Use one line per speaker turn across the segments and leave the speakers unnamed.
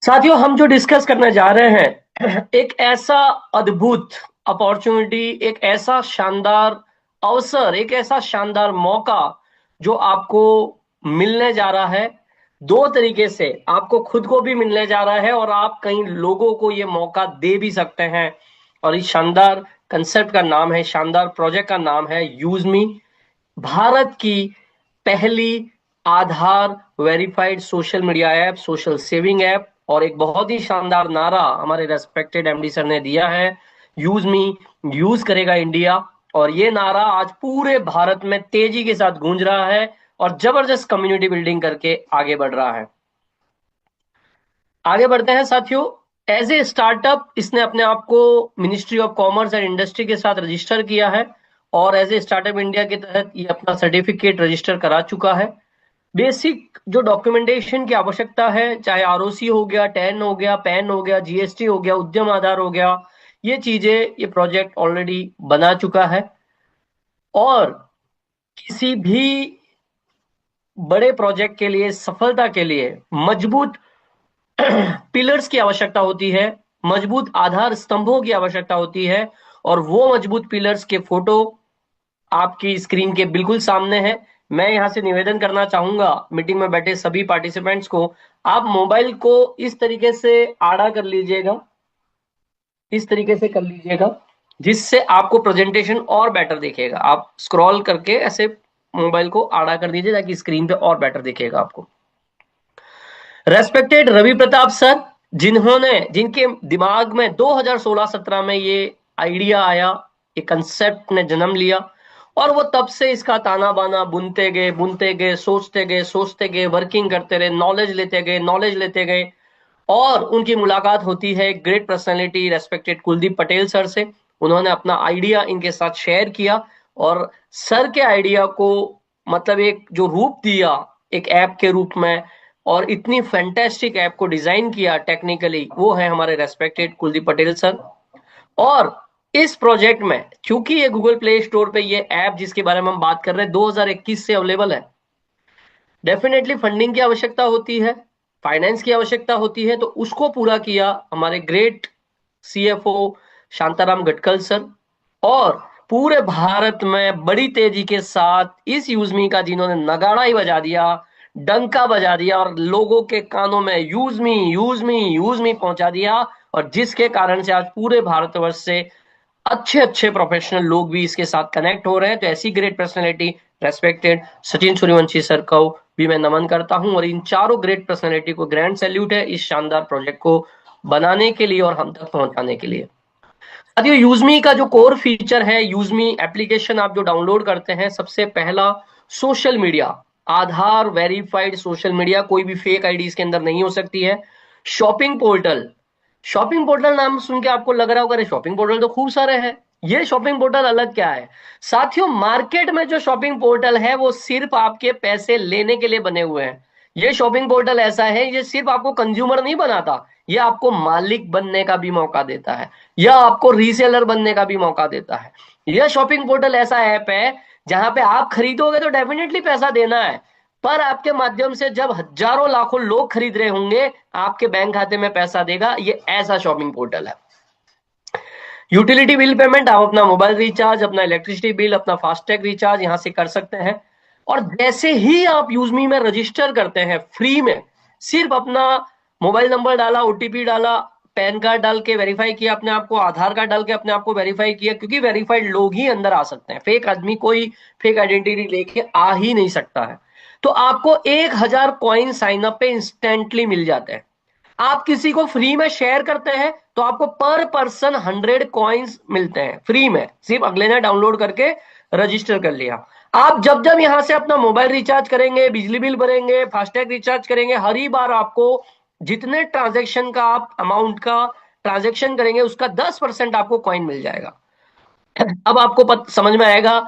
साथियों, हम जो डिस्कस करने जा रहे हैं एक ऐसा अद्भुत अपॉर्चुनिटी, एक ऐसा शानदार अवसर, एक ऐसा शानदार मौका जो आपको मिलने जा रहा है। दो तरीके से आपको खुद को भी मिलने जा रहा है और आप कई लोगों को ये मौका दे भी सकते हैं। और इस शानदार कंसेप्ट का नाम है, शानदार प्रोजेक्ट का नाम है यूजमी। भारत की पहली Aadhaar verified social media app, social saving app. और एक बहुत ही शानदार नारा हमारे रेस्पेक्टेड एमडी सर ने दिया है, यूज मी, यूज करेगा इंडिया। और ये नारा आज पूरे भारत में तेजी के साथ गूंज रहा है और जबरदस्त कम्युनिटी बिल्डिंग करके आगे बढ़ रहा है। आगे बढ़ते हैं साथियों। एज ए स्टार्टअप इसने अपने आप को ministry of commerce and industry के साथ रजिस्टर किया है और एज ए स्टार्टअप इंडिया के तहत ये अपना सर्टिफिकेट रजिस्टर करा चुका है। बेसिक जो डॉक्यूमेंटेशन की आवश्यकता है, चाहे आरओसी हो गया, टेन हो गया, पैन हो गया, जीएसटी हो गया, उद्यम आधार हो गया, ये चीजें, ये प्रोजेक्ट ऑलरेडी बना चुका है। और किसी भी बड़े प्रोजेक्ट के लिए, सफलता के लिए मजबूत पिलर्स की आवश्यकता होती है, मजबूत आधार स्तंभों की आवश्यकता होती है। और वो मजबूत पिलर्स के फोटो आपकी स्क्रीन के बिल्कुल सामने है। मैं यहां से निवेदन करना चाहूंगा मीटिंग में बैठे सभी पार्टिसिपेंट्स को, आप मोबाइल को इस तरीके से आड़ा कर लीजिएगा, इस तरीके से कर लीजिएगा जिससे आपको प्रेजेंटेशन और बेटर दिखेगा। आप स्क्रॉल करके ऐसे मोबाइल को आड़ा कर दीजिए ताकि स्क्रीन पे और बेटर दिखेगा आपको। रेस्पेक्टेड रवि प्रताप सर, जिनके दिमाग में 2016-17 में ये आइडिया आया, ये कंसेप्ट ने जन्म लिया और वो तब से इसका ताना बाना बुनते गए, सोचते गए, वर्किंग करते रहे, नॉलेज लेते गए। और उनकी मुलाकात होती है एक great personality respected Kuldeep Patel sir से। उन्होंने अपना आइडिया इनके साथ शेयर किया और सर के आइडिया को मतलब एक जो रूप दिया एक ऐप के रूप में, और इतनी फैंटेस्टिक ऐप को डिजाइन किया टेक्निकली, वो है हमारे रेस्पेक्टेड कुलदीप पटेल सर। और इस प्रोजेक्ट में चूंकि ये गूगल प्ले स्टोर पे ये ऐप जिसके बारे में हम बात कर रहे हैं 2021 से अवेलेबल है, डेफिनेटली फंडिंग की आवश्यकता होती है, फाइनेंस की आवश्यकता होती है। तो उसको पूरा किया हमारे great CFO Shantaram Gatkal sir. और पूरे भारत में बड़ी तेजी के साथ इस यूजमी का जिन्होंने नगाड़ा ही बजा दिया, डंका बजा दिया और लोगों के कानों में यूज मी पहुंचा दिया। और जिसके कारण से आज पूरे भारतवर्ष से अच्छे अच्छे प्रोफेशनल लोग भी इसके साथ कनेक्ट हो रहे हैं। तो ऐसी great personality respected Sachin Suryavanshi sir को भी मैं नमन करता हूं और इन चारों ग्रेट पर्सनैलिटी को ग्रैंड सैल्यूट है इस शानदार प्रोजेक्ट को बनाने के लिए और हम तक पहुंचाने के लिए। साथियों, यूजमी का जो कोर फीचर है, यूजमी एप्लीकेशन आप जो डाउनलोड करते हैं, सबसे पहला सोशल मीडिया, आधार वेरीफाइड सोशल मीडिया, कोई भी फेक आईडी इसके अंदर नहीं हो सकती है। शॉपिंग पोर्टल, शॉपिंग पोर्टल नाम सुन के आपको लग रहा होगा अरे शॉपिंग पोर्टल तो खूब सारे हैं, ये शॉपिंग पोर्टल अलग क्या है? साथियों, मार्केट में जो शॉपिंग पोर्टल है वो सिर्फ आपके पैसे लेने के लिए बने हुए हैं। ये शॉपिंग पोर्टल ऐसा है, ये सिर्फ आपको कंज्यूमर नहीं बनाता, ये आपको मालिक बनने का भी मौका देता है, यह आपको रीसेलर बनने का भी मौका देता है। यह शॉपिंग पोर्टल ऐसा ऐप है जहां पे आप खरीदोगे तो डेफिनेटली पैसा देना है, पर आपके माध्यम से जब हजारों लाखों लोग खरीद रहे होंगे आपके बैंक खाते में पैसा देगा। ये ऐसा शॉपिंग पोर्टल है। यूटिलिटी बिल पेमेंट, आप अपना मोबाइल रिचार्ज, अपना इलेक्ट्रिसिटी बिल, अपना फास्टैग रिचार्ज यहां से कर सकते हैं। और जैसे ही आप यूजमी में रजिस्टर करते हैं फ्री में, सिर्फ अपना मोबाइल नंबर डाला, ओटीपी डाला, पैन कार्ड डाल के वेरीफाई किया अपने आप को, आधार कार्ड डाल के अपने आप को वेरीफाई किया, क्योंकि वेरीफाइड लोग ही अंदर आ सकते हैं, फेक आदमी कोई फेक आइडेंटिटी लेके आ ही नहीं सकता है। तो आपको 1,000 कॉइन साइन अप पे इंस्टेंटली मिल जाते हैं। आप किसी को फ्री में शेयर करते हैं तो आपको पर पर्सन 100 कॉइन्स मिलते हैं फ्री में, सिर्फ अगले ने डाउनलोड करके रजिस्टर कर लिया। आप जब जब यहां से अपना मोबाइल रिचार्ज करेंगे, बिजली बिल भरेंगे, फास्टैग रिचार्ज करेंगे, हर ही बार आपको जितने ट्रांजेक्शन का आप अमाउंट का ट्रांजेक्शन करेंगे उसका 10% आपको कॉइन मिल जाएगा। अब आपको समझ में आएगा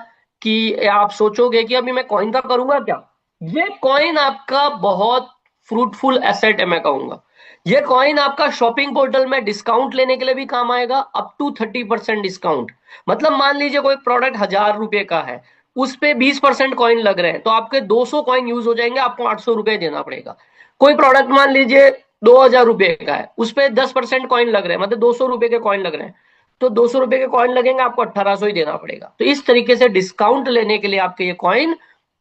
कि आप सोचोगे कि अभी मैं कॉइन का करूंगा क्या। ये कॉइन आपका बहुत फ्रूटफुल एसेट है, मैं कहूंगा। ये कॉइन आपका शॉपिंग पोर्टल में डिस्काउंट लेने के लिए भी काम आएगा, अप टू 30% डिस्काउंट। मतलब मान लीजिए कोई प्रोडक्ट 1,000 रुपए का है, उस पे 20% कॉइन लग रहे हैं तो आपके 200 कॉइन यूज हो जाएंगे, आपको 800 रुपए देना पड़ेगा। कोई प्रोडक्ट मान लीजिए ₹2000 का है, उस पर 10% कॉइन लग रहे हैं, मतलब ₹200 के कॉइन लग रहे हैं, तो ₹200 के कॉइन लगेंगे, आपको 1800 ही देना पड़ेगा। तो इस तरीके से डिस्काउंट लेने के लिए आपके ये कॉइन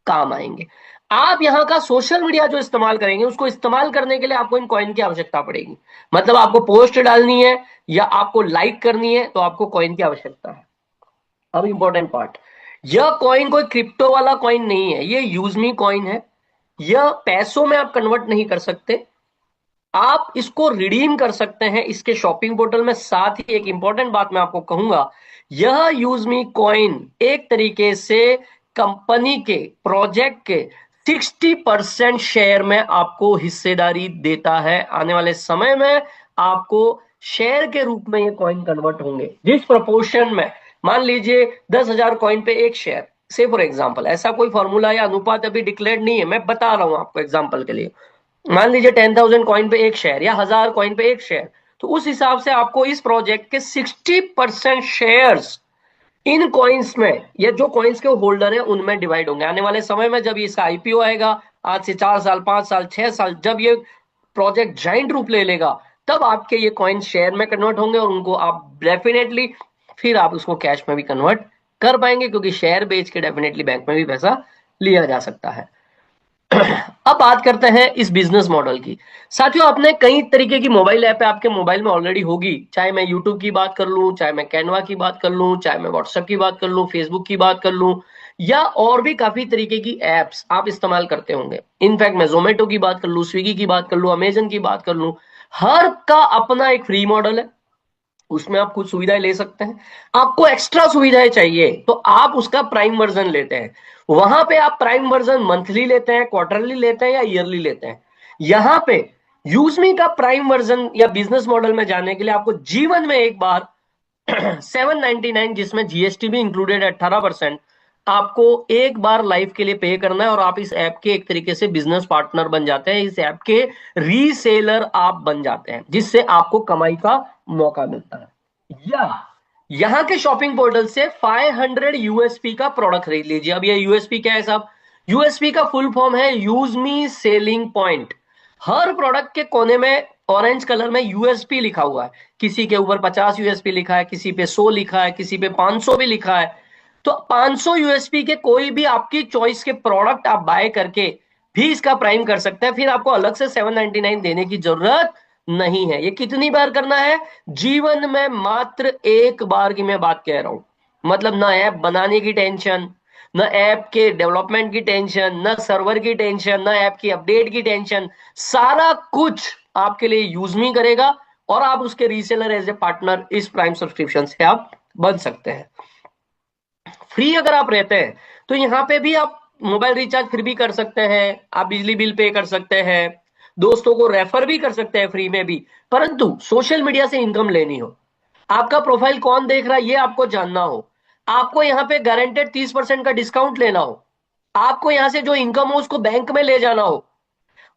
काम आएंगे। आप यहाँ का सोशल मीडिया जो इस्तेमाल करेंगे, उसको इस्तेमाल करने के लिए आपको इन कॉइन की आवश्यकता पड़ेगी। मतलब आपको पोस्ट डालनी है या आपको लाइक करनी है, तो आपको कॉइन की आवश्यकता है। अब इंपॉर्टेंट पार्ट, यह कॉइन कोई क्रिप्टो वाला कॉइन नहीं है, ये यूजमी कॉइन है। यह पैसों में आप कन्वर्ट नहीं कर सकते, आप इसको रिडीम कर सकते हैं इसके शॉपिंग पोर्टल में। साथ ही एक इंपॉर्टेंट बात मैं आपको कहूंगा, यह यूज मी कॉइन एक तरीके से कंपनी के प्रोजेक्ट के 60% शेयर में आपको हिस्सेदारी देता है। आने वाले समय में आपको शेयर के रूप में ये कॉइन कन्वर्ट होंगे, जिस प्रोपोर्शन में, मान लीजिए 10,000 कॉइन पे एक शेयर, से फॉर एग्जाम्पल, ऐसा कोई फॉर्मूला या अनुपात अभी डिक्लेयर नहीं है, मैं बता रहा हूं आपको एग्जाम्पल के लिए। मान लीजिए 10,000 कॉइन पे एक शेयर या 1000 कॉइन पे एक शेयर, तो उस हिसाब से आपको इस प्रोजेक्ट के 60% शेयर्स इन कॉइन्स में, या जो कॉइन्स के होल्डर है उनमें डिवाइड होंगे। आने वाले समय में जब इसका आईपीओ आएगा, आज से 4 साल, 5 साल, 6 साल, जब ये प्रोजेक्ट जाइंट रूप ले लेगा, तब आपके ये कॉइन शेयर में कन्वर्ट होंगे और उनको आप डेफिनेटली फिर आप उसको कैश में भी कन्वर्ट कर पाएंगे, क्योंकि शेयर बेच के डेफिनेटली बैंक में भी पैसा लिया जा सकता है। अब बात करते हैं इस बिजनेस मॉडल की। साथियों, आपने कई तरीके की मोबाइल ऐप आपके मोबाइल में ऑलरेडी होगी, चाहे मैं यूट्यूब की बात कर लूं, चाहे मैं कैनवा की बात कर लूं, चाहे मैं व्हाट्सएप की बात कर लूं, फेसबुक की बात कर लूं, या और भी काफी तरीके की एप्स आप इस्तेमाल करते होंगे। इनफैक्ट मैं जोमेटो की बात कर लूं, स्विगी की बात कर लूं, अमेजन की बात कर लूं, हर का अपना एक फ्री मॉडल है, उसमें आप कुछ सुविधाएं ले सकते हैं। आपको एक्स्ट्रा सुविधाएं चाहिए तो आप उसका प्राइम वर्जन लेते हैं। वहां पे आप प्राइम वर्जन मंथली लेते हैं, क्वार्टरली लेते हैं या ईयरली लेते हैं। यहां पे यूजमी का प्राइम वर्जन या बिजनेस मॉडल में जाने के लिए आपको जीवन में एक बार 799, जिसमें जीएसटी भी इंक्लूडेड है 18%, आपको एक बार लाइफ के लिए पे करना है और आप इस ऐप के एक तरीके से बिजनेस पार्टनर बन जाते हैं, इस ऐप के रीसेलर आप बन जाते हैं, जिससे आपको कमाई का मौका मिलता है। या यहां के शॉपिंग पोर्टल से 500 यूएसपी का प्रोडक्ट खरीद लीजिए। अब ये यूएसपी क्या है साहब? यूएसपी का फुल फॉर्म है यूज मी सेलिंग पॉइंट। हर प्रोडक्ट के कोने में ऑरेंज कलर में यूएसपी लिखा हुआ है, किसी के ऊपर 50 यूएसपी लिखा है, किसी पे 100 लिखा है, किसी पे 500 भी लिखा है। तो 500 यूएसपी के कोई भी आपकी चॉइस के प्रोडक्ट आप बाय करके भी इसका प्राइम कर सकते हैं, फिर आपको अलग से 799 देने की जरूरत नहीं है। ये कितनी बार करना है? जीवन में मात्र एक बार की मैं बात कह रहा हूं। मतलब ना ऐप बनाने की टेंशन, न ऐप के डेवलपमेंट की टेंशन, न सर्वर की टेंशन, न ऐप की अपडेट की टेंशन, सारा कुछ आपके लिए यूजमी करेगा और आप उसके रीसेलर एज ए पार्टनर इस प्राइम सब्सक्रिप्शन से आप बन सकते हैं। फ्री अगर आप रहते हैं तो यहाँ पे भी आप मोबाइल रिचार्ज फिर भी कर सकते हैं, आप बिजली बिल पे कर सकते हैं, दोस्तों को रेफर भी कर सकते हैं फ्री में भी। परंतु सोशल मीडिया से इनकम लेनी हो, आपका प्रोफाइल कौन देख रहा है ये आपको जानना हो, आपको यहाँ पे गारंटेड 30% का डिस्काउंट लेना हो, आपको यहाँ से जो इनकम हो उसको बैंक में ले जाना हो,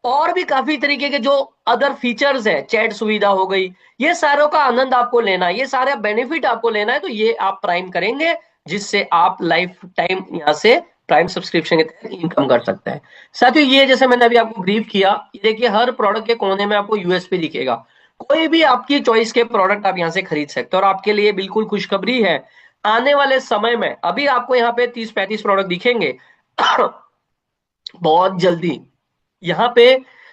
और भी काफी तरीके के जो अदर फीचर्स है, चैट सुविधा हो गई, ये सारों का आनंद आपको लेना है, ये सारा बेनिफिट आपको लेना है, तो ये आप प्राइम करेंगे, जिससे आप लाइफ टाइम यहां से प्राइम सब्सक्रिप्शन के तहत इनकम कर सकते हैं। साथियों, ये जैसे मैंने अभी आपको ब्रीफ किया, ये देखिए हर प्रोडक्ट के कोने में आपको यूएसपी दिखेगा, कोई भी आपकी चॉइस के प्रोडक्ट आप यहां से खरीद सकते हैं। और आपके लिए बिल्कुल खुशखबरी है, आने वाले समय में अभी आपको यहाँ पे 30-35 प्रोडक्ट दिखेंगे बहुत जल्दी यहाँ पे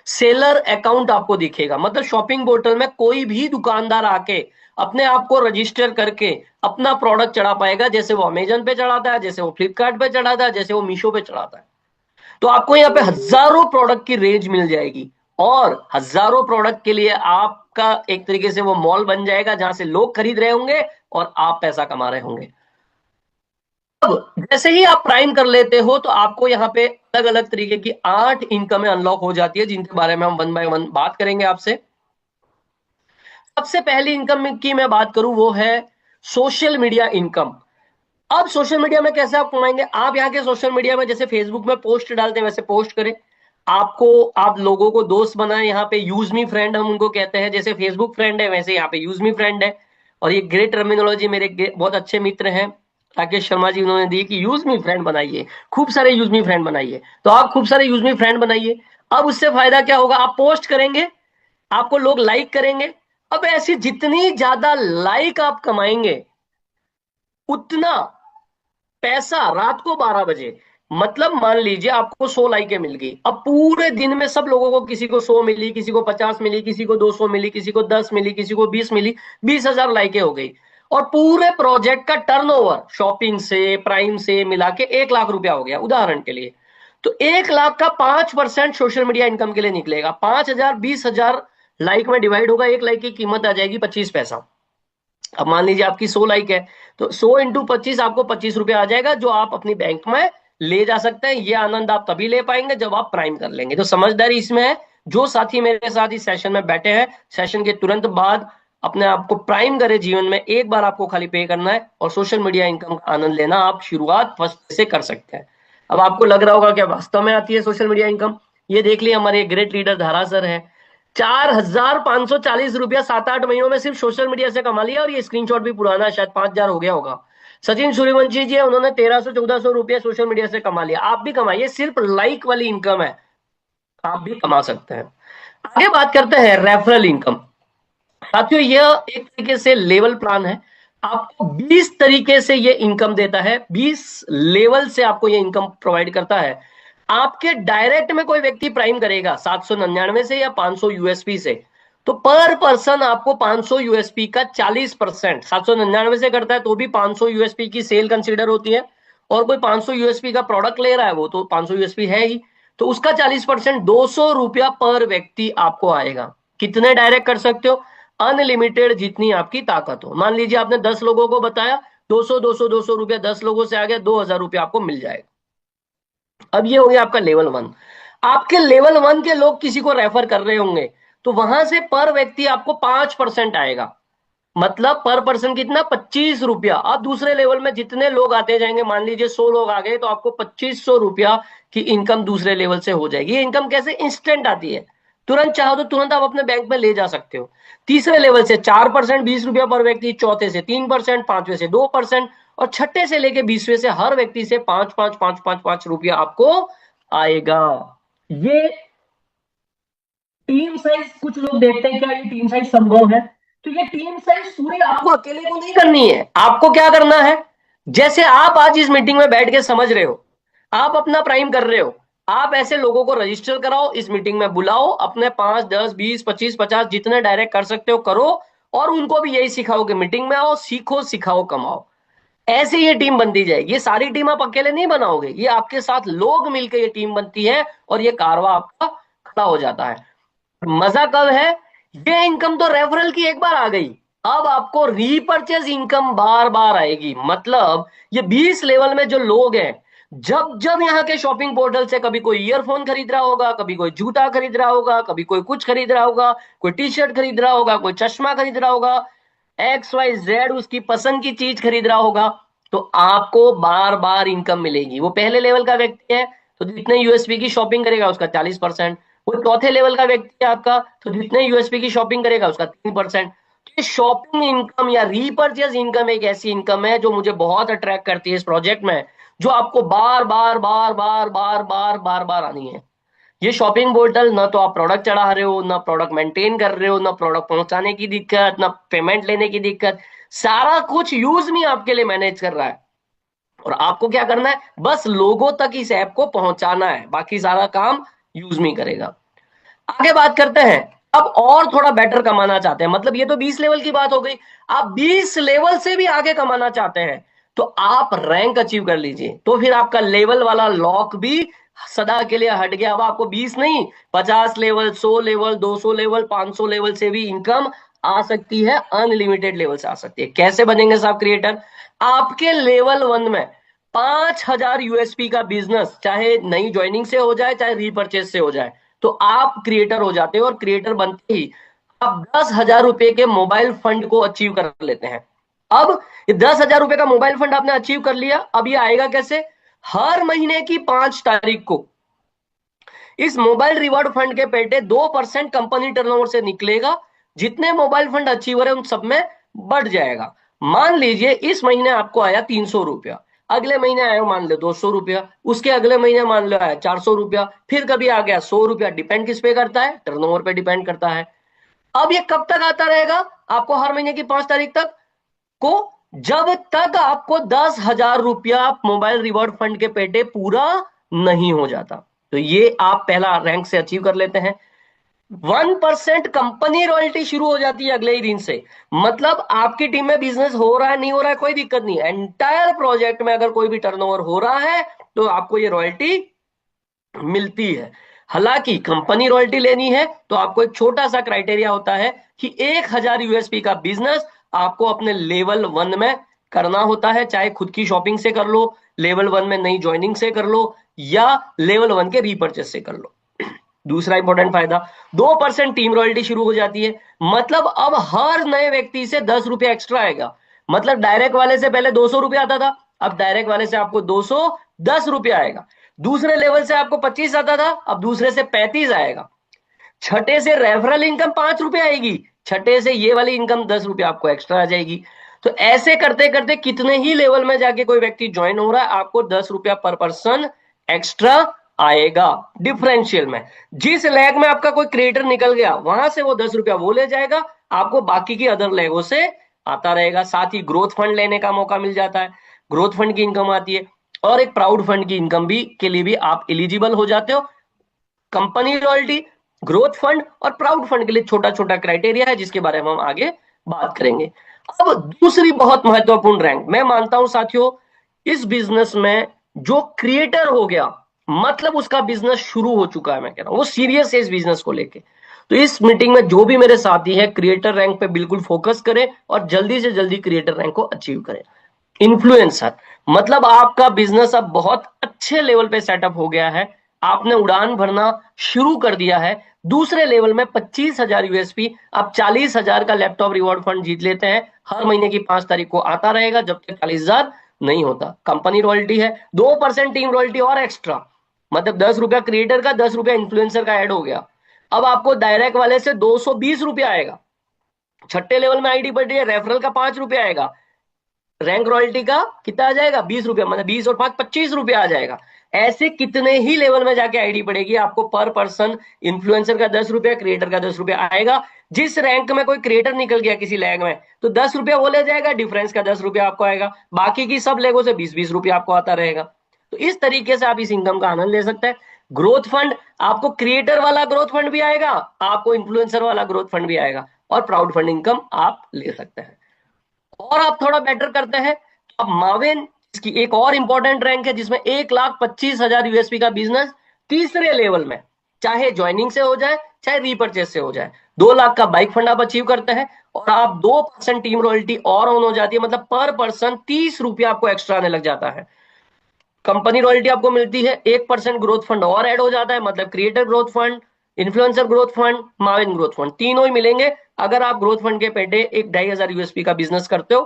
सेलर अकाउंट आपको दिखेगा। मतलब शॉपिंग पोर्टल में कोई भी दुकानदार आके अपने आप को रजिस्टर करके अपना प्रोडक्ट चढ़ा पाएगा, जैसे वो अमेजन पे चढ़ाता है, जैसे वो फ्लिपकार्ट पे चढ़ाता है, जैसे वो मीशो पे चढ़ाता है। तो आपको यहाँ पे हजारों प्रोडक्ट की रेंज मिल जाएगी और हजारों प्रोडक्ट के लिए आपका एक तरीके से वो मॉल बन जाएगा, जहां से लोग खरीद रहे होंगे और आप पैसा कमा रहे होंगे। अब जैसे ही आप प्राइम कर लेते हो तो आपको यहाँ पे अलग अलग तरीके की 8 इनकमें अनलॉक हो जाती है, जिनके बारे में हम वन बाय वन बात करेंगे आपसे। सबसे पहली इनकम की मैं बात करूं वो है सोशल मीडिया इनकम। अब सोशल मीडिया में कैसे आप कमाएंगे? आप यहाँ के सोशल मीडिया में जैसे फेसबुक में पोस्ट डालते हैं वैसे पोस्ट करें, आपको आप लोगों को दोस्त बनाए, यहाँ पे यूज मी फ्रेंड हम उनको कहते हैं, जैसे फेसबुक फ्रेंड है वैसे यहाँ पे यूज मी फ्रेंड है। और ये ग्रेट टर्मिनोलॉजी मेरे बहुत अच्छे मित्र हैं राकेश शर्मा जी, उन्होंने दी कि यूज मी फ्रेंड बनाइए, खूब सारे यूज मी फ्रेंड बनाइए। तो आप खूब सारे यूज मी फ्रेंड बनाइए। अब उससे फायदा क्या होगा? आप पोस्ट करेंगे, आपको लोग लाइक करेंगे। अब ऐसी जितनी ज्यादा लाइक आप कमाएंगे उतना पैसा रात को 12 बजे, मतलब मान लीजिए आपको 100 लाइकें मिल गई, अब पूरे दिन में सब लोगों को, किसी को 100 मिली, किसी को 50 मिली, किसी को 200 मिली, किसी को 10 मिली, किसी को 20 मिली, 20,000 लाइकें हो गई। और पूरे प्रोजेक्ट का टर्नओवर शॉपिंग से प्राइम से मिला के 1 लाख रुपया हो गया उदाहरण के लिए। तो 1 लाख का 5% सोशल मीडिया इनकम के लिए निकलेगा। 5,000 20,000 लाइक में डिवाइड होगा, 1 लाइक की कीमत आ जाएगी 25 पैसा। अब मान लीजिए आपकी 100 लाइक है, तो 100 × 25 आपको 25 रुपया आ जाएगा, जो आप अपनी बैंक में ले जा सकते हैं। ये आनंद आप तभी ले पाएंगे जब आप प्राइम कर लेंगे। तो समझदारी इसमें है। जो साथी मेरे साथ इस सेशन में बैठे हैं, सेशन के तुरंत बाद अपने आप को प्राइम करे जीवन में, एक बार आपको खाली पे करना है और सोशल मीडिया इनकम का आनंद लेना आप शुरुआत फर्स्ट से कर सकते हैं। अब आपको लग रहा होगा क्या वास्तव में आती है सोशल मीडिया इनकम? ये देख लिया, हमारे ग्रेट लीडर धारा सर है, 4,540 रुपया 7-8 महीनों में सिर्फ सोशल मीडिया से कमा लिया। और ये स्क्रीनशॉट भी पुराना है, शायद 5,000 हो गया होगा। सचिन सूर्यवंशी जी है, उन्होंने 1,300-1,400 रुपया सोशल मीडिया से कमा लिया। आप भी कमाइए, सिर्फ लाइक वाली इनकम है, आप भी कमा सकते हैं। आगे बात करते हैं रेफरल इनकम। साथियों, यह एक तरीके से लेवल प्लान है। आपको 20 तरीके से ये इनकम देता है, 20 लेवल से आपको ये इनकम प्रोवाइड करता है। आपके डायरेक्ट में कोई व्यक्ति प्राइम करेगा 799 से या 500 यूएसपी से, तो पर पर्सन आपको 500 यूएसपी का 40%, 799 से करता है तो भी 500 यूएसपी की सेल कंसीडर होती है। और कोई 500 यूएसपी का प्रोडक्ट ले रहा है, वो तो 500 यूएसपी है ही, तो उसका 40% 200 रुपया पर व्यक्ति आपको आएगा। कितने डायरेक्ट कर सकते हो? अनलिमिटेड, जितनी आपकी ताकत हो। मान लीजिए आपने 10 लोगों को बताया, 200 रुपया 10 लोगों से आ गया, 2,000 रुपया आपको मिल जाएगा। अब ये हो गया आपका लेवल 1। आपके लेवल 1 के लोग किसी को रेफर कर रहे होंगे, तो वहां से पर व्यक्ति आपको 5% आएगा, मतलब पर पर्सन कितना? 25 रुपया। अब दूसरे लेवल में जितने लोग आते जाएंगे, मान लीजिए 100 लोग आ गए, तो आपको 2500 रुपया की इनकम दूसरे लेवल से हो जाएगी। ये इनकम कैसे? इंस्टेंट आती है, तुरंत चाहो तो तुरंत आप अपने बैंक में ले जा सकते हो। तीसरे लेवल से 4%, 20 रुपया पर व्यक्ति, चौथे से 3%, पांचवे से 2%, और छठे से लेके 20वें से हर व्यक्ति से 5-5 5-5 5 रुपया आपको आएगा। ये टीम साइज, कुछ लोग देखते हैं क्या ये टीम साइज संभव है? तो ये टीम साइज पूरी आपको अकेले को नहीं करनी है। आपको क्या करना है? जैसे आप आज इस मीटिंग में बैठ के समझ रहे हो, आप अपना प्राइम कर रहे हो, आप ऐसे लोगों को रजिस्टर कराओ, इस मीटिंग में बुलाओ, अपने 5 10 20 25 50 जितने डायरेक्ट कर सकते हो करो, और उनको भी यही सिखाओ कि मीटिंग में आओ, सीखो सिखाओ कमाओ। ऐसे ये टीम बनती जाएगी। ये सारी टीम आप अकेले नहीं बनाओगे, ये आपके साथ लोग मिलकर ये टीम बनती है, और ये कारवा आपका खड़ा हो जाता है। मजा कब है? ये इनकम तो रेफरल की एक बार आ गई, अब आपको रीपर्चेज इनकम बार बार आएगी। मतलब ये 20 लेवल में जो लोग हैं, जब जब यहाँ के शॉपिंग पोर्टल से कभी कोई ईयरफोन खरीद रहा होगा, कभी कोई जूता खरीद रहा होगा, कभी कोई कुछ खरीद रहा होगा, कोई टी शर्ट खरीद रहा होगा, कोई चश्मा खरीद रहा होगा, XYZ उसकी पसंद की चीज खरीद रहा होगा, तो आपको बार बार इनकम मिलेगी। वो पहले लेवल का व्यक्ति है, तो जितने यूएसपी की शॉपिंग करेगा उसका 40%। वो चौथे लेवल का व्यक्ति है आपका, तो जितने यूएसपी की शॉपिंग करेगा उसका 3%। तो ये शॉपिंग इनकम या रीपर्चेज इनकम एक ऐसी इनकम है जो मुझे बहुत अट्रैक्ट करती है इस प्रोजेक्ट में, जो आपको बार बार बार बार बार बार बार बार आनी है। ये शॉपिंग पोर्टल, ना तो आप प्रोडक्ट चढ़ा रहे हो, ना प्रोडक्ट मेंटेन कर रहे हो, ना प्रोडक्ट पहुंचाने की दिक्कत, ना पेमेंट लेने की दिक्कत, सारा कुछ यूज में आपके लिए मैनेज कर रहा है। और आपको क्या करना है? बस लोगों तक इस ऐप को पहुंचाना है, बाकी सारा काम यूज में करेगा। आगे बात करते हैं। अब और थोड़ा बेटर कमाना चाहते हैं, मतलब ये तो 20 लेवल की बात हो गई, आप 20 लेवल से भी आगे कमाना चाहते हैं, तो आप रैंक अचीव कर लीजिए, तो फिर आपका लेवल वाला लॉक भी सदा के लिए हट गया। अब आपको 20 नहीं, 50 लेवल, 100 लेवल, 200 लेवल, 500 लेवल से भी इनकम आ सकती है, अनलिमिटेड लेवल से आ सकती है। कैसे बनेंगे साहब क्रिएटर? आपके लेवल 1 में 5,000 यूएसपी का बिजनेस, चाहे नई ज्वाइनिंग से हो जाए चाहे रीपर्चेज से हो जाए, तो आप क्रिएटर हो जाते हो। और क्रिएटर बनते ही आप 10,000 रुपए के मोबाइल फंड को अचीव कर लेते हैं। अब ये 10,000 रुपए का मोबाइल फंड आपने अचीव कर लिया, अब ये आएगा कैसे? हर महीने की 5 तारीख को इस मोबाइल रिवॉर्ड फंड के पेटे 2% कंपनी टर्नओवर से निकलेगा, जितने मोबाइल फंड अचीवर है उन सब में बढ़ जाएगा। मान लीजिए इस महीने आपको आया 300 रुपया, अगले महीने आया मान लो 200 रुपया, उसके अगले महीने मान लो आया 400 रुपया, फिर कभी आ गया 100 रुपया। डिपेंड किस पे करता है? टर्नओवर पे डिपेंड करता है। अब ये कब तक आता रहेगा आपको? हर महीने की 5 तारीख तक को, जब तक आपको 10,000 रुपया मोबाइल रिवॉर्ड फंड के पेटे पूरा नहीं हो जाता। तो ये आप पहला रैंक से अचीव कर लेते हैं। 1% कंपनी रॉयल्टी शुरू हो जाती है अगले ही दिन से। मतलब आपकी टीम में बिजनेस हो रहा है नहीं हो रहा है कोई दिक्कत नहीं है, एंटायर प्रोजेक्ट में अगर कोई भी टर्नओवर हो रहा है तो आपको ये रॉयल्टी मिलती है। हालांकि कंपनी रॉयल्टी लेनी है तो आपको एक छोटा सा क्राइटेरिया होता है कि 1,000 यूएसपी का बिजनेस आपको अपने लेवल 1 में करना होता है, चाहे खुद की शॉपिंग से कर लो, लेवल 1 में नई ज्वाइनिंग से कर लो, या लेवल 1 के रीपर्चेस से कर लो। दूसरा इंपॉर्टेंट फायदा, 2% टीम रॉयल्टी शुरू हो जाती है। मतलब अब हर नए व्यक्ति से 10 रुपया एक्स्ट्रा आएगा। मतलब डायरेक्ट वाले से पहले 200 रुपया आता था, अब डायरेक्ट वाले से आपको 210 रुपया आएगा। दूसरे लेवल से आपको 25 आता था, अब दूसरे से 35 आएगा। छठे से रेफरल इनकम 5 रुपया आएगी, छठे से ये वाली इनकम 10 रुपया आपको एक्स्ट्रा आ जाएगी। तो ऐसे करते करते कितने ही लेवल में जाके कोई व्यक्ति ज्वाइन हो रहा है, आपको 10 रुपया पर पर्सन एक्स्ट्रा आएगा डिफरेंशियल में। जिस लैग में आपका कोई क्रिएटर निकल गया वहां से वो 10 रुपया वो ले जाएगा, आपको बाकी की अदर लैगों से आता रहेगा। साथ ही ग्रोथ फंड लेने का मौका मिल जाता है, ग्रोथ फंड की इनकम आती है, और एक प्राउड फंड की इनकम भी के लिए भी आप एलिजिबल हो जाते हो। कंपनी रॉयल्टी, ग्रोथ फंड और प्राउड फंड के लिए छोटा छोटा क्राइटेरिया है जिसके बारे में हम आगे बात करेंगे। अब दूसरी बहुत महत्वपूर्ण रैंक, मैं मानता हूं साथियों, इस बिजनेस में जो क्रिएटर हो गया मतलब उसका बिजनेस शुरू हो चुका है, मैं कह रहा हूं वो सीरियस है इस बिजनेस को लेके। तो इस मीटिंग में जो भी मेरे साथी हैं क्रिएटर रैंक पे बिल्कुल फोकस करें और जल्दी से जल्दी क्रिएटर रैंक को अचीव करें। इन्फ्लुएंसर, मतलब आपका बिजनेस अब बहुत अच्छे लेवल पे सेटअप हो गया है, आपने उड़ान भरना शुरू कर दिया है। दूसरे लेवल में 25,000 यूएसपी, आप 40,000 का लैपटॉप रिवॉर्ड फंड जीत लेते हैं। हर महीने की 5 तारीख को आता रहेगा जब तक 40,000 नहीं होता। कंपनी रॉयल्टी है, 2% टीम रॉयल्टी और एक्स्ट्रा, मतलब 10 रुपया क्रिएटर का, 10 रुपया इन्फ्लुएंसर का ऐड हो गया। अब आपको डायरेक्ट वाले से 220 रुपया आएगा। छठे लेवल में आईडी बढ़ रही है, रेफरल का 5 रुपया आएगा, रैंक रॉयल्टी का कितना आ जाएगा? 20 रुपया, मतलब 20 और 5 25 रुपया आ जाएगा। ऐसे कितने ही लेवल में जाके आईडी पड़ेगी, आपको पर पर्सन इन्फ्लुएंसर का 10 रुपया, क्रिएटर का 10 रुपया आएगा। जिस रैंक में कोई क्रिएटर निकल गया किसी लैग में तो 10 रुपया वो ले जाएगा, डिफरेंस का 10 रुपया आपको आएगा, बाकी की सब लेगों से 20-20 रुपया आपको आता रहेगा। तो इस तरीके से आप इस इनकम का आनंद ले सकते हैं। ग्रोथ फंड, आपको क्रिएटर वाला ग्रोथ फंड भी आएगा, आपको इन्फ्लुएंसर वाला ग्रोथ फंड भी आएगा, और प्राउड फंड इनकम आप ले सकते हैं। और आप थोड़ा बेटर करते हैं तो अब माविन, इसकी एक और इंपॉर्टेंट रैंक है जिसमें 1,25,000 यूएसपी का बिजनेस तीसरे लेवल में, चाहे ज्वाइनिंग से हो जाए चाहे रीपर्चेस से हो जाए, 2 लाख का बाइक फंड आप अचीव करते हैं, और आप 2% टीम रॉयल्टी और ऑन हो जाती है। मतलब पर पर्सन 30 रुपया आपको एक्स्ट्रा आने लग जाता है। कंपनी रॉयल्टी आपको मिलती है, 1% ग्रोथ फंड और ऐड हो जाता है, मतलब creator growth fund, influencer growth fund, maven growth fund, तीनों ही मिलेंगे अगर आप ग्रोथ फंड के पेटे 1,500 यूएसपी का बिजनेस करते हो।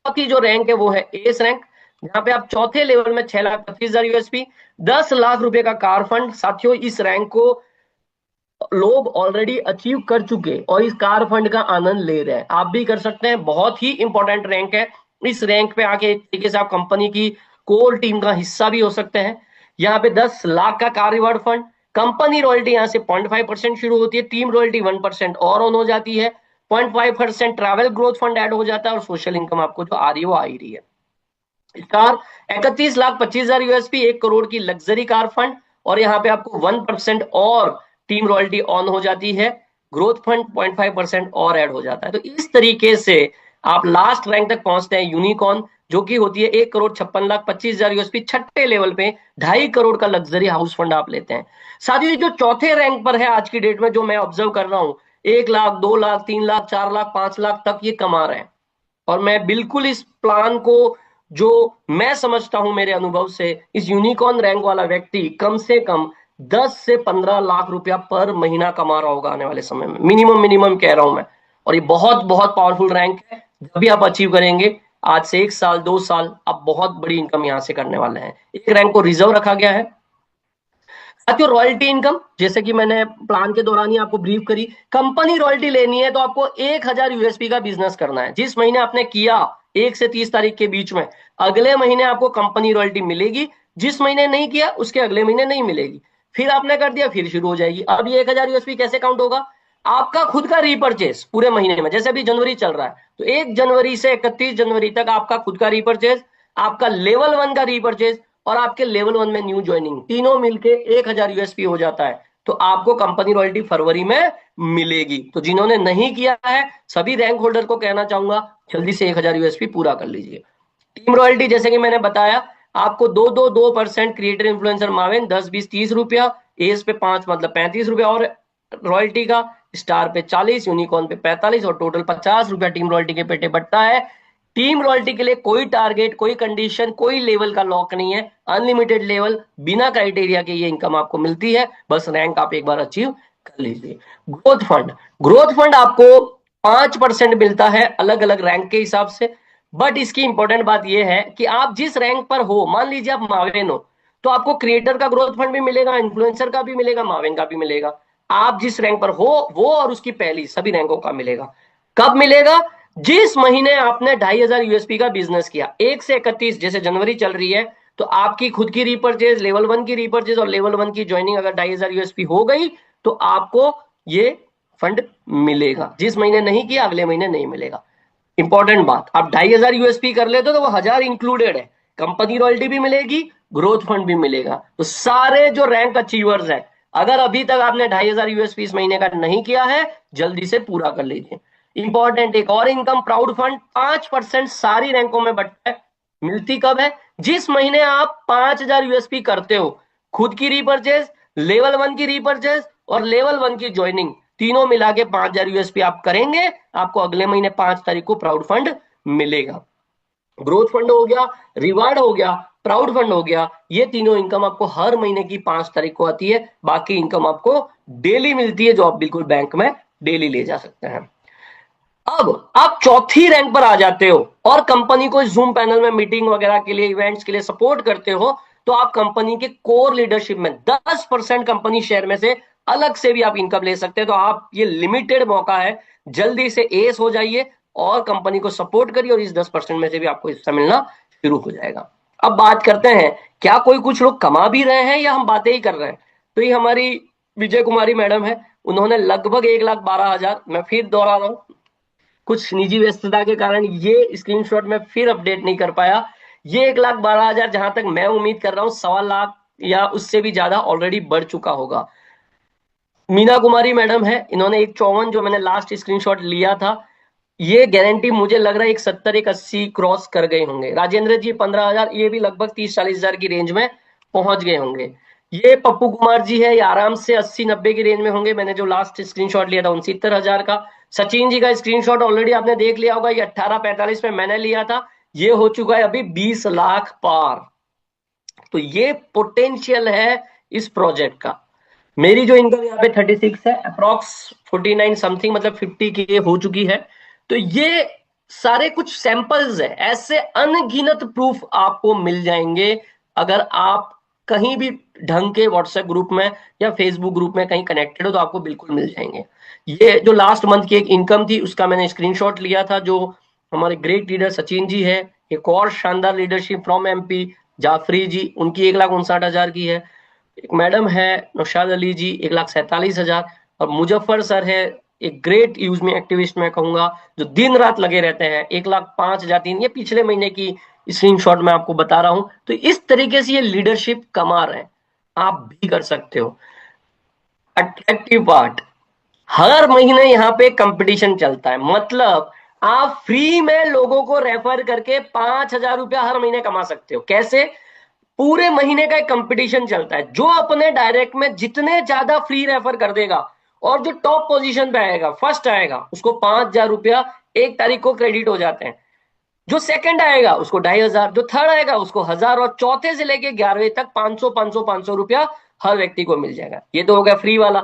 चौथी जो रैंक है वो है एस रैंक, जहां पे आप चौथे लेवल में 6,25,000 यूएसपी, 10 लाख रुपए का कार फंड। साथियों इस रैंक को लोग ऑलरेडी अचीव कर चुके और इस कार फंड का आनंद ले रहे हैं, आप भी कर सकते हैं। बहुत ही इंपॉर्टेंट रैंक है। इस रैंक पे आके एक तरीके से आप कंपनी की कोर टीम का हिस्सा भी हो सकते हैं। यहाँ पे 10 लाख का car reward fund, company royalty यहाँ से 0.5% शुरू होती है, टीम रॉयल्टी 1% और ऑन हो जाती है, 0.5% ट्रैवल ग्रोथ फंड ऐड हो जाता है, और सोशल इनकम आपको जो आ रही है वो आ ही रही है। कार 31,25,000 यूएसपी, 1 करोड़ की लग्जरी कार फंड, और यहाँ पे आपको 1% और टीम रॉयल्टी ऑन हो जाती है, ग्रोथ फंड 0.5% और ऐड हो जाता है। तो इस तरीके से आप लास्ट रैंक तक पहुंचते हैं यूनिकॉर्न, जो कि होती है 1,56,25,000 यूएसपी। छठे लेवल पे 2.5 करोड़ का लग्जरी हाउस फंड आप लेते हैं। साथ ही जो चौथे रैंक पर है आज की डेट में, जो मैं ऑब्जर्व कर रहा हूं, 1 लाख, 2 लाख, 3 लाख, 4 लाख, 5 लाख तक ये कमा रहे हैं। और मैं बिल्कुल इस प्लान को, जो मैं समझता हूं मेरे अनुभव से, इस यूनिकॉर्न रैंक वाला व्यक्ति कम से कम 10 से 15 लाख रुपया पर महीना कमा रहा होगा आने वाले समय में, मिनिमम मिनिमम कह रहा हूं मैं। और ये बहुत बहुत पावरफुल रैंक है, जब भी आप अचीव करेंगे आज से 1 साल 2 साल, आप बहुत बड़ी इनकम यहां से करने वाले हैं। एक रैंक को रिजर्व रखा गया है। साथियों रॉयल्टी इनकम, जैसे कि मैंने प्लान के दौरान ही आपको ब्रीफ करी, कंपनी रॉयल्टी लेनी है तो आपको 1,000 यूएसपी का बिजनेस करना है। जिस महीने आपने किया 1 से 30 तारीख के बीच में, अगले महीने आपको कंपनी रॉयल्टी मिलेगी। जिस महीने नहीं किया उसके अगले महीने नहीं मिलेगी। फिर आपने कर दिया, फिर शुरू हो जाएगी। अब ये 1,000 यूएसपी कैसे काउंट होगा? आपका खुद का रीपरचेज पूरे महीने में, जैसे अभी जनवरी चल रहा है तो 1 जनवरी से 31 जनवरी तक आपका खुद का रीपरचेज, आपका लेवल 1 का रीपरचेज और आपके लेवल 1 में न्यू ज्वाइनिंग, तीनों मिलके 1000 यूएसपी हो जाता है। तो आपको कंपनी रॉयल्टी फरवरी में मिलेगी। तो जिन्होंने नहीं किया है सभी रैंक होल्डर को कहना चाहूंगा जल्दी से 1000 यूएसपी पूरा कर लीजिए। टीम रॉयल्टी जैसे कि मैंने बताया आपको 2% क्रिएटर इन्फ्लुएंसर मावेन 10 20 30 रुपया, एस पे 5 मतलब 35 रुपया और रॉयल्टी का, स्टार पे 40, यूनिकॉर्न पे 45 और टोटल 50 रुपया टीम रॉयल्टी के पेटे बढ़ता है। टीम रॉयल्टी के लिए कोई टारगेट, कोई कंडीशन, कोई लेवल का लॉक नहीं है, अनलिमिटेड लेवल बिना क्राइटेरिया के ये इनकम आपको मिलती है, बस रैंक आप एक बार अचीव कर लीजिए। ग्रोथ फंड, ग्रोथ फंड आपको 5% मिलता है अलग अलग रैंक के हिसाब से। बट इसकी इंपॉर्टेंट बात यह है कि आप जिस रैंक पर हो, मान लीजिए आप मावेन हो तो आपको क्रिएटर का ग्रोथ फंड भी मिलेगा, इन्फ्लुएंसर का भी मिलेगा, मावेन का भी मिलेगा। आप जिस रैंक पर हो वो और उसकी पहली सभी रैंकों का मिलेगा। कब मिलेगा? जिस महीने आपने 2500 यूएसपी का बिजनेस किया, 1 से 31, जैसे जनवरी चल रही है तो आपकी खुद की रीपरचेज, लेवल 1 की रीपरचेज और लेवल 1 की ज्वाइनिंग अगर 2500 यूएसपी हो गई तो आपको ये फंड मिलेगा। जिस महीने नहीं किया अगले महीने नहीं मिलेगा। इंपॉर्टेंट बात, आप 2500 यूएसपी कर लेते हो तो वो 1000 इंक्लूडेड है, कंपनी रॉयल्टी भी मिलेगी, ग्रोथ फंड भी मिलेगा। तो सारे जो रैंक अचीवर्स हैं, अगर अभी तक आपने 2500 यूएसपी इस महीने का नहीं किया है जल्दी से पूरा कर लीजिए। इंपॉर्टेंट एक और इनकम, प्राउड फंड 5% सारी रैंकों में बटता है। मिलती कब है? जिस महीने आप 5000 यूएसपी करते हो, खुद की रीपरचेज, लेवल 1 की रीपरचेज और लेवल 1 की ज्वाइनिंग, तीनों मिला के 5000 यूएसपी आप करेंगे, आपको अगले महीने 5 तारीख को प्राउड फंड मिलेगा। ग्रोथ फंड हो गया, रिवार्ड हो गया, प्राउड फंड हो गया, ये तीनों इनकम आपको हर महीने की 5 तारीख को आती है। बाकी इनकम आपको डेली मिलती है जो आप बिल्कुल बैंक में डेली ले जा सकते हैं। अब आप चौथी रैंक पर आ जाते हो और कंपनी को जूम पैनल में मीटिंग वगैरह के लिए, इवेंट्स के लिए सपोर्ट करते हो, तो आप कंपनी के कोर लीडरशिप में 10% कंपनी शेयर में से अलग से भी आप इनकम ले सकते हैं। तो आप, ये लिमिटेड मौका है, जल्दी से एस हो जाइए और कंपनी को सपोर्ट करिए और इस 10% में से भी आपको हिस्सा मिलना शुरू हो जाएगा। अब बात करते हैं, क्या कोई कुछ लोग कमा भी रहे हैं या हम बातें ही कर रहे हैं? तो ये हमारी विजय कुमारी मैडम है, उन्होंने लगभग 1,12,000, मैं फिर दोहरा रहा हूं, कुछ निजी व्यस्तता के कारण ये स्क्रीनशॉट में फिर अपडेट नहीं कर पाया। ये 1,12,000 जहां तक मैं उम्मीद कर रहा हूं 1.25 लाख या उससे भी ज्यादा ऑलरेडी बढ़ चुका होगा। मीना कुमारी मैडम है, इन्होंने 1,54 जो मैंने लास्ट स्क्रीनशॉट लिया था, ये गारंटी मुझे लग रहा है 1,70 1,80 क्रॉस कर गए होंगे। राजेंद्र जी 15,000, ये भी लगभग 30-40 हजार की रेंज में पहुंच गए होंगे। ये पप्पू कुमार जी है, ये आराम से 80-90 की रेंज में होंगे। मैंने जो लास्ट स्क्रीनशॉट लिया था 69,000 का। सचिन जी का स्क्रीनशॉट ऑलरेडी आपने देख लिया होगा, ये 18:45 में मैंने लिया था, ये हो चुका है अभी 20 लाख पार। तो ये पोटेंशियल है इस प्रोजेक्ट का। मेरी जो इनकम यहाँ पे 36 है, अप्रॉक्स 49 समथिंग, मतलब 50 की हो चुकी है। तो ये सारे कुछ सैंपल्स है, ऐसे अनगिनत प्रूफ आपको मिल जाएंगे अगर आप कहीं भी ढंग के व्हाट्सएप ग्रुप में या फेसबुक ग्रुप में कहीं कनेक्टेड हो तो आपको बिल्कुल मिल जाएंगे। ये जो लास्ट मंथ की एक इनकम थी उसका मैंने स्क्रीनशॉट लिया था, जो हमारे ग्रेट लीडर सचिन जी है। एक और शानदार लीडरशिप फ्रॉम एमपी, जाफरी जी, उनकी 1,59,000 की है। एक मैडम है नौशाद अली जी, 1,47,000। और मुजफ्फर सर है, एक ग्रेट यूज में एक्टिविस्ट मैं कहूंगा, जो दिन रात लगे रहते हैं, 1,05,003। ये पिछले महीने की स्क्रीनशॉट मैं आपको बता रहा हूं। तो इस तरीके से ये लीडरशिप कमा रहे हैं, आप भी कर सकते हो। अट्रैक्टिव पार्ट, हर महीने यहाँ पे कंपटीशन चलता है, मतलब आप फ्री में लोगों को रेफर करके 5,000 रुपया हर महीने कमा सकते हो। कैसे? पूरे महीने का एक कंपटीशन चलता है, जो अपने डायरेक्ट में जितने ज्यादा फ्री रेफर कर देगा और जो टॉप पोजीशन पे आएगा, फर्स्ट आएगा, उसको 5,000 रुपया 1 तारीख को क्रेडिट हो जाते हैं। जो सेकंड आएगा उसको 2,500, जो थर्ड आएगा उसको 1,000 और चौथे से लेके 11वें तक 500 रुपया हर व्यक्ति को मिल जाएगा। ये तो हो गया फ्री वाला।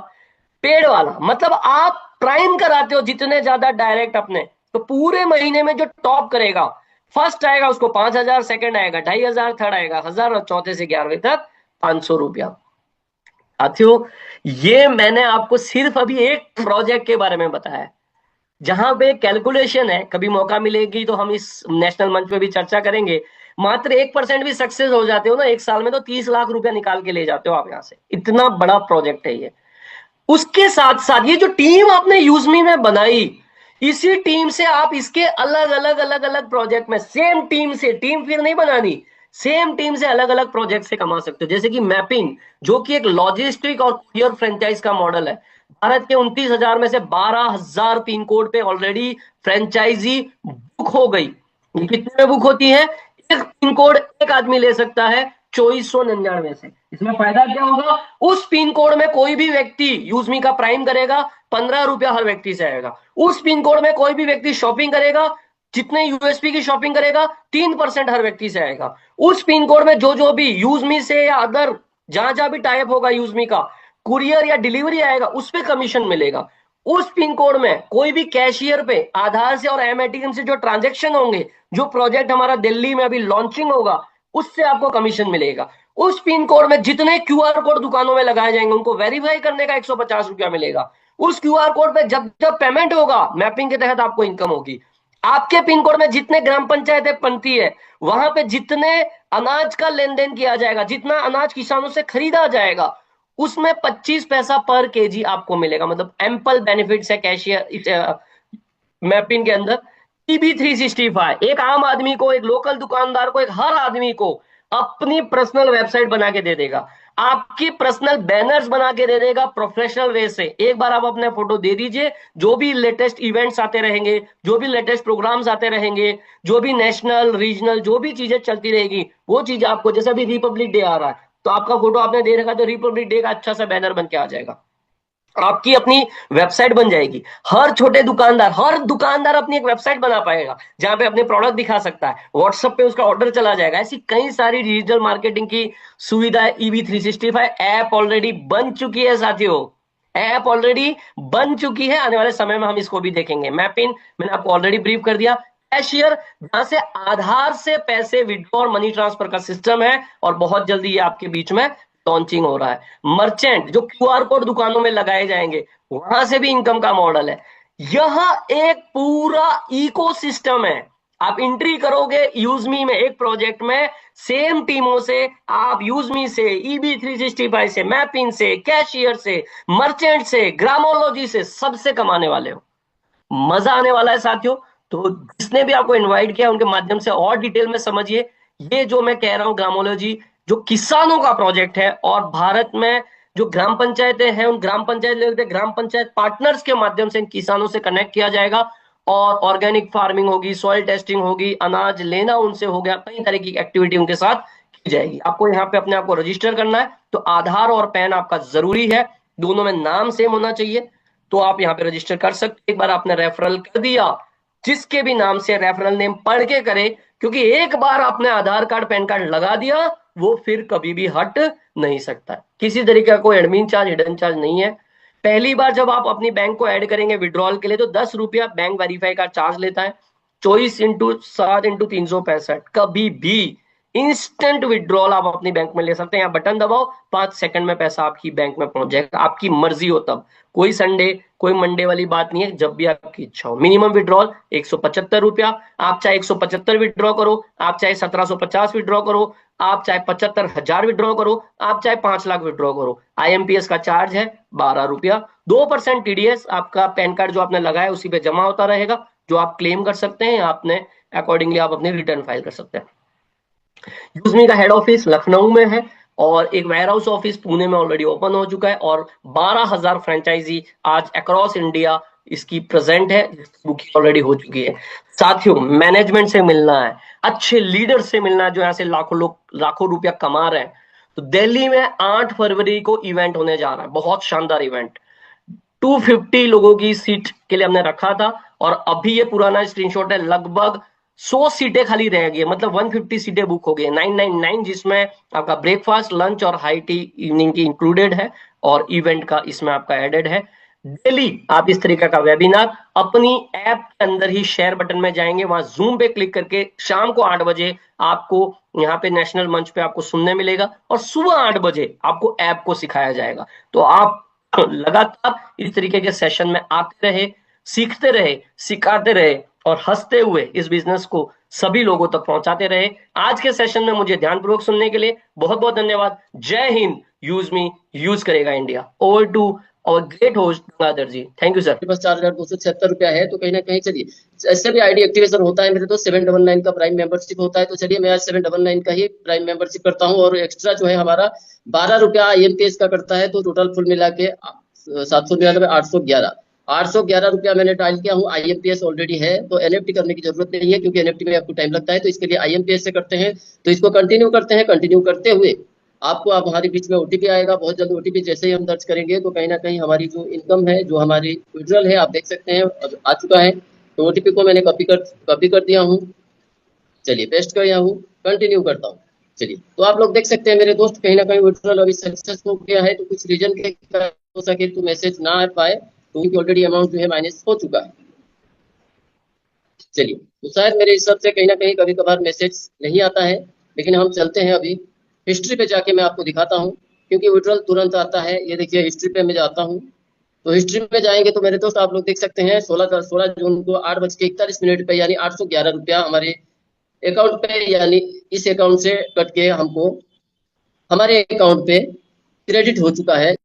पेड वाला मतलब आप प्राइम कराते हो जितने ज्यादा डायरेक्ट अपने, तो पूरे महीने में जो टॉप करेगा, फर्स्ट आएगा उसको 5,000, सेकंड आएगा 2,500, थर्ड आएगा 1,000 और चौथे से 11वें तक 500 रुपया। साथियों, ये मैंने आपको सिर्फ अभी एक प्रोजेक्ट के बारे में बताया है, जहां पे कैलकुलेशन है, कभी मौका मिलेगी तो हम इस नेशनल मंच पे भी चर्चा करेंगे। मात्र 1% भी सक्सेस हो जाते हो ना 1 साल में, तो 30 लाख रुपया निकाल के ले जाते हो आप यहां से। इतना बड़ा प्रोजेक्ट है ये। उसके साथ साथ ये जो टीम आपने यूजमी में बनाई, इसी टीम से आप इसके अलग अलग अलग अलग प्रोजेक्ट में सेम टीम से, टीम फिर नहीं बनानी, सेम टीम से अलग अलग प्रोजेक्ट से कमा सकते हो। जैसे कि मैपिंग, जो कि एक लॉजिस्टिक और कुरियर फ्रेंचाइज का मॉडल है। भारत के 29,000 में से 12,000 पिन कोड पे ऑलरेडी फ्रेंचाइजी बुक हो गई। ये कितने में बुक होती है? एक पिन कोड एक आदमी ले सकता है 2499 से। इसमें फायदा क्या होगा? उस पिन कोड में कोई भी व्यक्ति यूजमी का प्राइम करेगा, 15 रुपया हर व्यक्ति से आएगा। उस पिन कोड में कोई भी व्यक्ति शॉपिंग करेगा, जितने यूएसपी की शॉपिंग करेगा 3% हर व्यक्ति से आएगा। उस पिन कोड में जो जो भी यूजमी से या अदर जहां जहां भी टाइप होगा यूजमी का, कुरियर या डिलीवरी आएगा, उस पर कमीशन मिलेगा। उस पिन कोड में कोई भी कैशियर पे आधार से और एमएटीएम से जो ट्रांजेक्शन होंगे, जो प्रोजेक्ट हमारा दिल्ली में अभी लॉन्चिंग होगा, उससे आपको कमीशन मिलेगा। उस पिन कोड में जितने क्यूआर कोड दुकानों में लगाए जाएंगे, उनको वेरीफाई करने का 150 रुपया मिलेगा। उस क्यूआर कोड पे जब जब पेमेंट होगा, मैपिंग के तहत आपको इनकम होगी। आपके पिन कोड में जितने ग्राम पंचायतें बनती है, वहां पे जितने अनाज का लेन देन किया जाएगा, जितना अनाज किसानों से खरीदा जाएगा, उसमें 25 पैसा पर केजी आपको मिलेगा। मतलब एम्पल बेनिफिट्स है कैशियर मैपिंग के अंदर। TB365 एक आम आदमी को, एक लोकल दुकानदार को, एक हर आदमी को अपनी पर्सनल वेबसाइट बना के दे देगा, आपकी पर्सनल बैनर्स बना के दे देगा प्रोफेशनल वे से। एक बार आप अपने फोटो दे दीजिए, जो भी लेटेस्ट इवेंट्स आते रहेंगे, जो भी लेटेस्ट प्रोग्राम्स आते रहेंगे, जो भी नेशनल रीजनल जो भी चीजें चलती रहेगी, वो चीज आपको, जैसे अभी रिपब्लिक डे आ रहा है, तो आपका फोटो आपने दे रखा, तो रिपब्लिक डे का अच्छा सा बैनर बन के आ जाएगा, आपकी अपनी वेबसाइट बन जाएगी। हर दुकानदार अपनी एक वेबसाइट बना पाएगा, जहां पे अपने प्रोडक्ट दिखा सकता है, व्हाट्सएप पे उसका ऑर्डर चला जाएगा। ऐसी कई सारी डिजिटल मार्केटिंग की सुविधा EB365 ऐप ऑलरेडी बन चुकी है साथियों। ऐप ऑलरेडी बन चुकी है, आने वाले समय में हम इसको भी देखेंगे। मैपिन मैंने आपको ऑलरेडी ब्रीफ कर दिया। कैशियर, जहां से आधार से पैसे विड्रॉ और मनी ट्रांसफर का सिस्टम है, और बहुत जल्दी ये आपके बीच में लॉन्चिंग हो रहा है। मर्चेंट, जो क्यूआर कोड दुकानों में लगाए जाएंगे, वहां से भी इनकम का मॉडल है। यह एक पूरा इकोसिस्टम है। आप एंट्री करोगे यूजमी में, एक प्रोजेक्ट में सेम टीमों से, आप यूजमी से, EB365 से, मैपिंग से, कैशियर से, मर्चेंट से, ग्रामोलॉजी से, सबसे कमाने वाले हो। मजा आने वाला है साथियों। तो जिसने भी आपको इनवाइट किया, उनके माध्यम से और डिटेल में समझिए। ये जो मैं कह रहा हूं ग्रामोलॉजी, जो किसानों का प्रोजेक्ट है, और भारत में जो ग्राम पंचायतें हैं, उन ग्राम पंचायत पार्टनर्स के माध्यम से इन किसानों से कनेक्ट किया जाएगा, और ऑर्गेनिक फार्मिंग होगी, सॉइल टेस्टिंग होगी, अनाज लेना उनसे हो गया, कई तरह की एक्टिविटी उनके साथ की जाएगी। आपको यहाँ पे अपने आप को रजिस्टर करना है, तो आधार और पैन आपका जरूरी है, दोनों में नाम सेम होना चाहिए, तो आप यहाँ पे रजिस्टर कर सकते। एक बार आपने रेफरल कर दिया, जिसके भी नाम से रेफरल नेम पढ़ के करें, क्योंकि एक बार आपने आधार कार्ड पैन कार्ड लगा दिया, वो फिर कभी भी हट नहीं सकता। किसी तरीके का कोई एडमिन चार्ज, हिडन चार्ज नहीं है। पहली बार जब आप अपनी बैंक को ऐड करेंगे विड्रॉल के लिए, तो 10 रुपया बैंक वेरीफाई का चार्ज लेता है। 24x7x365 कभी भी इंस्टेंट विड्रॉल आप अपनी बैंक में ले सकते हैं। यहाँ बटन दबाओ, 5 सेकंड में पैसा आपकी बैंक में पहुंच जाएगा, आपकी मर्जी हो तब। कोई संडे कोई मंडे वाली बात नहीं है, जब भी आपकी इच्छा हो। मिनिमम विड्रॉल 175 रुपया। आप चाहे 175 विड्रॉ करो, आप चाहे 1750 विड्रॉ करो, आप चाहे 75,000 विड्रॉ करो, आप चाहे 5 लाख विड्रॉ करो। IMPS का चार्ज है 12 रुपया। 2% TDS आपका पैन कार्ड जो आपने लगाया उसी पे जमा होता रहेगा, जो आप क्लेम कर सकते हैं, आपने अकॉर्डिंगली आप अपनी रिटर्न फाइल कर सकते हैं। यूजमी का हेड ऑफिस लखनऊ में है, और एक वेयर हाउस ऑफिस पुणे में ऑलरेडी ओपन हो चुका है, और 12,000 फ्रेंचाइजी आज अक्रॉस इंडिया इसकी प्रेजेंट है, बुकिंग ऑलरेडी हो चुकी है। साथियों, मैनेजमेंट से मिलना है, अच्छे लीडर से मिलना है, जो यहाँ से लाखों लोग लाखों रुपया कमा रहे हैं, तो दिल्ली में 8 फरवरी को इवेंट होने जा रहा है, बहुत शानदार इवेंट। 250 लोगों की सीट के लिए हमने रखा था, और अभी ये पुराना स्क्रीनशॉट है, लगभग 100 सीटें खाली रह गई, मतलब 150 सीटें बुक हो गई, 999, जिसमें आपका ब्रेकफास्ट, लंच और हाई टी इवनिंग की इंक्लूडेड है, और इवेंट का इसमें आपका एडेड है। डेली आप इस तरीके का वेबिनार अपनी ऐप के अंदर ही शेयर बटन में जाएंगे, वहां जूम पे क्लिक करके शाम को 8 बजे आपको यहाँ पे नेशनल मंच पे आपको सुनने मिलेगा, और सुबह 8 बजे आपको ऐप को सिखाया जाएगा। तो आप लगातार इस तरीके के सेशन में आते रहे, सीखते रहे, सिखाते रहे, और हंसते हुए इस बिजनेस को सभी लोगों तक पहुंचाते रहे। आज के सेशन में मुझे ध्यानपूर्वक सुनने के लिए बहुत बहुत धन्यवाद। जय हिंद। यूज मी, यूज करेगा India. Over to our great host Gangadhar ji, thank you sir.
बस 4,276 रुपया है, तो कहीं ना कहीं चलिए, ऐसे भी आईडी एक्टिवेशन होता है मेरे दोस्त, 799 का प्राइम मेंबरशिप होता है। तो चलिए मैं आज 799 का ही प्राइम मेंबरशिप करता हूँ, और एक्स्ट्रा जो है हमारा 12 रुपया IMPS का करता है। तो टोटल फुल मिला के 799, 811 रुपया मैंने डायल किया हूँ। IMPS ऑलरेडी है, तो NFT करने की जरूरत नहीं है, क्योंकि NFT में आपको टाइम लगता है। तो इसके लिए IMPS से करते हैं। तो इसको कंटिन्यू करते हैं। कंटिन्यू करते हुए आपको आप हमारे बीच में OTP आएगा बहुत जल्द। OTP जैसे ही हम दर्ज करेंगे, तो कहीं ना कहीं हमारी जो इनकम है, जो हमारी विड्रॉल है, आप देख सकते हैं अब आ चुका है। तो OTP को मैंने कॉपी कर दिया हूँ। चलिए पेस्ट कर दिया हूँ, कंटिन्यू करता हूँ। चलिए, तो आप लोग देख सकते हैं मेरे दोस्त, कहीं ना कहीं विड्रॉल अभी सक्सेस हो गया है। तो कुछ रीजन के कारण हो सके तो मैसेज ना आ पाए, तो उनकी ऑलरेडी अमाउंट जो है माइनस हो चुका है। चलिए, तो शायद मेरे हिसाब से कहीं ना कहीं कभी कभार मैसेज नहीं आता है। लेकिन हम चलते हैं अभी हिस्ट्री पे जाके, मैं आपको दिखाता हूँ, क्योंकि विड्रॉल तुरंत आता है। ये देखिए, हिस्ट्री पे मैं जाता हूँ। तो हिस्ट्री में जाएंगे तो मेरे दोस्त आप लोग देख सकते हैं 16 जून को 8:41 पे, यानी 811 रुपया हमारे अकाउंट पे, यानी इस अकाउंट से कट के हमको हमारे अकाउंट पे क्रेडिट हो चुका है।